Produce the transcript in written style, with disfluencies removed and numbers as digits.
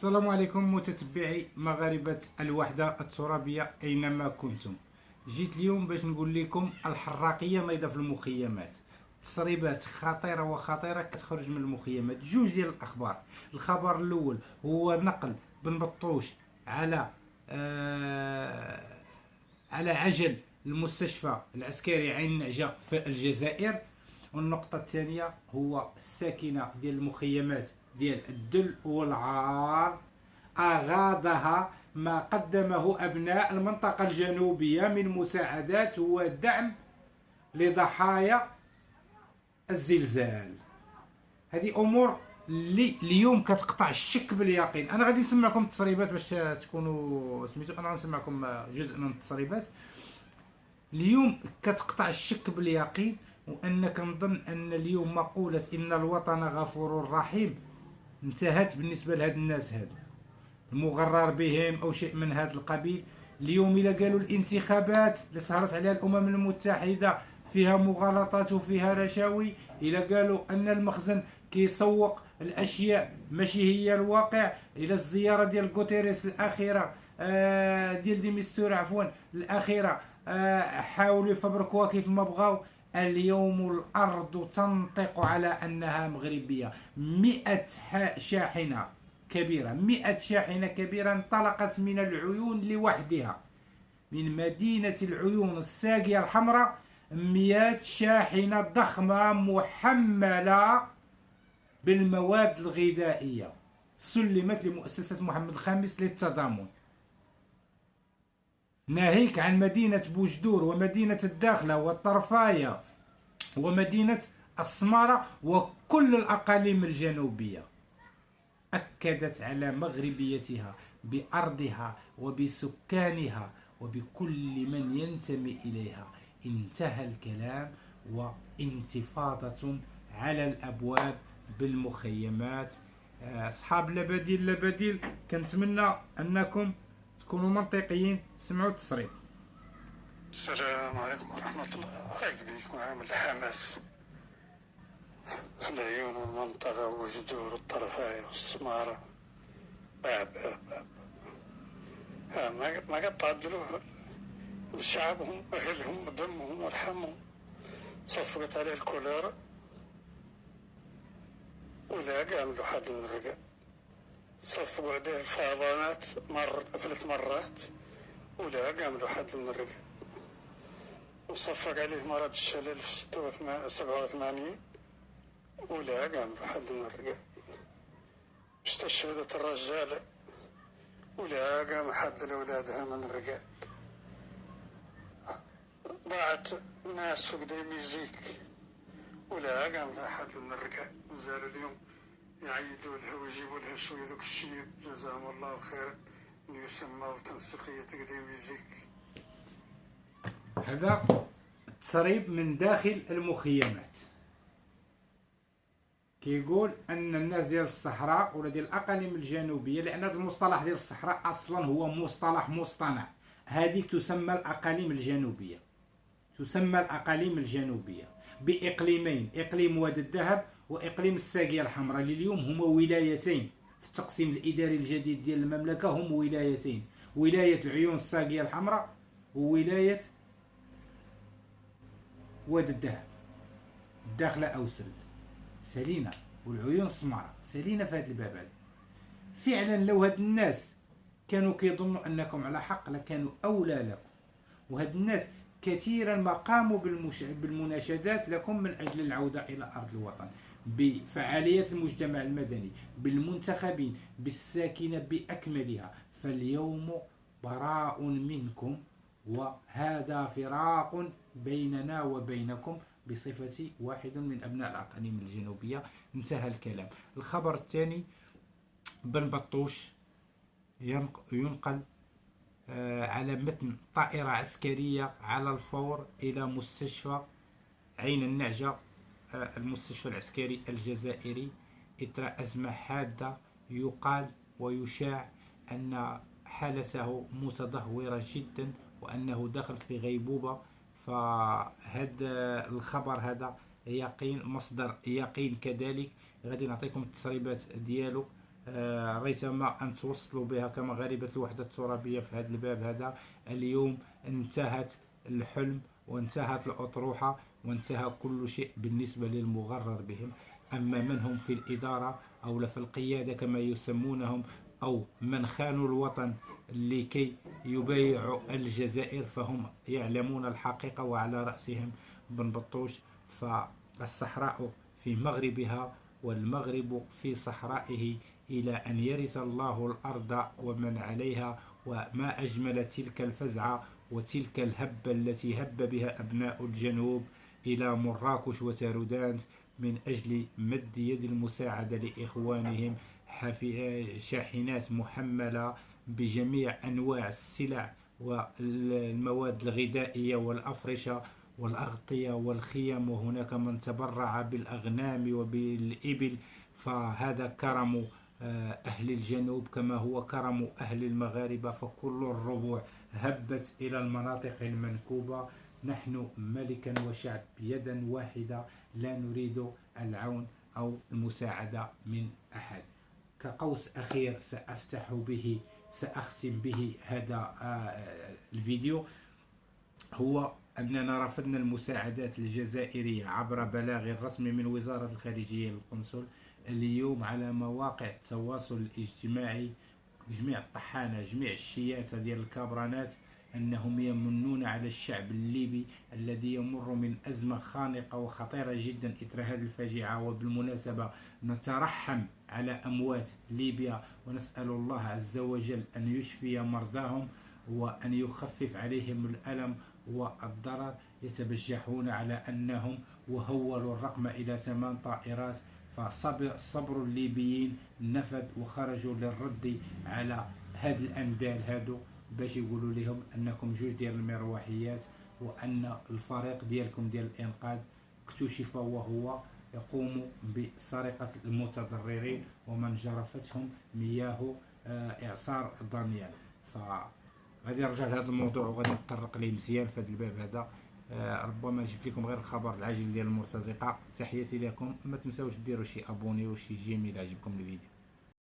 السلام عليكم متتبعي مغاربة الوحدة الترابية أينما كنتم. جيت اليوم باش نقول لكم الحراقية نايضة في المخيمات. تسريبات خطيرة وخطيرة كتخرج من المخيمات. جوج ديال الأخبار. الخبر الأول هو نقل بن بطوش على على عجل المستشفى العسكري عين نعجة في الجزائر. والنقطة الثانية هو الساكنة ديال المخيمات ديال الدل والعار أغاضها ما قدمه أبناء المنطقة الجنوبية من مساعدات ودعم لضحايا الزلزال. هذه أمور اللي اليوم كتقطع الشك باليقين. أنا غادي نسمعكم التسريبات باش تكونوا سميتو. أنا غنسمعكم جزء من التسريبات. اليوم كتقطع الشك باليقين، وأنا كنظن أن اليوم مقولة إن الوطن غفور رحيم انتهت بالنسبة لهاد الناس هادو المغرر بهم أو شيء من هذا القبيل. اليوم إلا قالوا الانتخابات اللي سهرت عليها الأمم المتحدة فيها مغالطات وفيها رشاوي، إلا قالوا أن المخزن كيسوق الأشياء ماشي هي الواقع، إلى الزيارة ديال غوتيريس الأخيرة ديال ديميستور عفوا الأخيرة حاولوا يفبركوها كيف ما بغاو. اليوم الأرض تنطق على أنها مغربية. 100 شاحنة كبيرة، 100 شاحنة كبيرة انطلقت من العيون لوحدها، من مدينة العيون الساقية الحمراء. 100 شاحنة ضخمة محملة بالمواد الغذائية سلمت لمؤسسة محمد الخامس للتضامن، ناهيك عن مدينة بوجدور ومدينة الداخلة والطرفاية ومدينة السمارة وكل الأقاليم الجنوبية. أكدت على مغربيتها بأرضها وبسكانها وبكل من ينتمي إليها. انتهى الكلام، وانتفاضة على الأبواب بالمخيمات. أصحاب لبديل لبديل كنتمنى أنكم تكونوا منطقيين. سمعوا التصريح. السلام عليكم ورحمة الله. رايك بيك معامل حماس في العيون والمنطقة وجدور الطرفاية والسمارة. باب باب باب ما قد تعدلوا شعبهم أهلهم ودمهم ولحمهم. صفقت عليه الكوليرا ولا قاملوا حد من الرقاب. صفقوا عليه الفيضانات 3 مرات ولا قاملوا حد من الرقاب. وصفق عليه مرض الشلل في 87 ولا قاملوا حد من الرقاب. استشهدت الرجالة ولا قام حد لأولادها من الرقاب. ضاعت ناس فوق ميزيك ولا قام حد من الرقاب. نزالوا اليوم يعيدوا لها ويجيبوا لها شوية ذوك الشيب جزاهم الله خيرا يسموا تنسيقية تقديم ميزيك. هذا تسريب من داخل المخيمات كيقول ان الناس ديال الصحراء ولا ديال الاقاليم الجنوبيه، لان هذا المصطلح ديال الصحراء اصلا هو مصطلح مصطنع. هذيك تسمى الاقاليم الجنوبيه، تسمى الاقاليم الجنوبيه باقليمين، اقليم وادي الذهب واقليم الساقيه الحمراء، اللي اليوم هما ولايتين في التقسيم الاداري الجديد ديال المملكه. هم ولايتين، ولايه العيون الساقيه الحمراء وولايه وادي الذهب. الداخله او سرد سالينا والعيون السمراء سالينا في هذا الباب هذا. فعلا لو هاد الناس كانوا كيظنوا انكم على حق لكانوا اولى لكم. وهاد الناس كثيرا ما قاموا بالمناشدات لكم من اجل العوده الى ارض الوطن، بفعاليات المجتمع المدني، بالمنتخبين، بالساكنه باكملها. فاليوم براء منكم، وهذا فراق بيننا وبينكم بصفتي واحد من أبناء الأقاليم الجنوبية. انتهى الكلام. الخبر الثاني، بن بطوش ينقل على متن طائرة عسكرية على الفور إلى مستشفى عين النعجة، المستشفى العسكري الجزائري، إثر أزمة حادة. يقال ويشاع أن حالته متدهورة جدا وأنه دخل في غيبوبة. فهذا الخبر هذا يقين، مصدر يقين كذلك. غادي نعطيكم التسريبات ديالو ريثما أن توصلوا بها كمغاربة الوحدة الترابية في هذا الباب هذا. اليوم انتهت الحلم وانتهت الأطروحة وانتهى كل شيء بالنسبة للمغرر بهم. أما من هم في الإدارة أو في القيادة كما يسمونهم، أو من خانوا الوطن لكي يبايعوا الجزائر، فهم يعلمون الحقيقة وعلى رأسهم بن بطوش. فالصحراء في مغربها والمغرب في صحرائه، إلى أن يرث الله الأرض ومن عليها. وما أجمل تلك الفزعة وتلك الهبة التي هب بها أبناء الجنوب إلى مراكش وتارودانت من أجل مد يد المساعدة لإخوانهم، شاحنات محملة بجميع أنواع السلع والمواد الغذائية والأفرشة والأغطية والخيم، وهناك من تبرع بالأغنام وبالإبل. فهذا كرم أهل الجنوب كما هو كرم أهل المغاربة، فكل الربوع هبت إلى المناطق المنكوبة. نحن ملكا وشعب يدا واحدة، لا نريد العون أو المساعدة من أحد. كقوس أخير سأختم به هذا الفيديو، هو أننا رفضنا المساعدات الجزائرية عبر بلاغ رسمي من وزارة الخارجية للقنصل. اليوم على مواقع التواصل الاجتماعي جميع الطحانة جميع الشياتة ديال الكابرانات أنهم يمنون على الشعب الليبي الذي يمر من أزمة خانقة وخطيرة جدا إثر هذه الفاجعة. وبالمناسبة نترحم على أموات ليبيا ونسأل الله عز وجل أن يشفي مرضاهم وأن يخفف عليهم الألم والضرر. يتبجحون على أنهم وهولوا الرقم إلى 8 طائرات، فصبر الليبيين نفد وخرجوا للرد على هاد الأندال هادو باش يقولوا لهم أنكم جوج ديال المروحيات وأن الفريق ديالكم ديال الإنقاذ اكتشف وهو يقوم بسرقة المتضررين ومن جرفتهم مياه إعصار دانيال. فغادي نرجع لهذا الموضوع وغادي نتطرق ليه مزيان في هذا الباب هذا. ربما جبت لكم غير الخبر العاجل ديال المرتزقة. تحياتي لكم، ما تنساوش ديروا شي ابوني وشي جيم الى عجبكم الفيديو.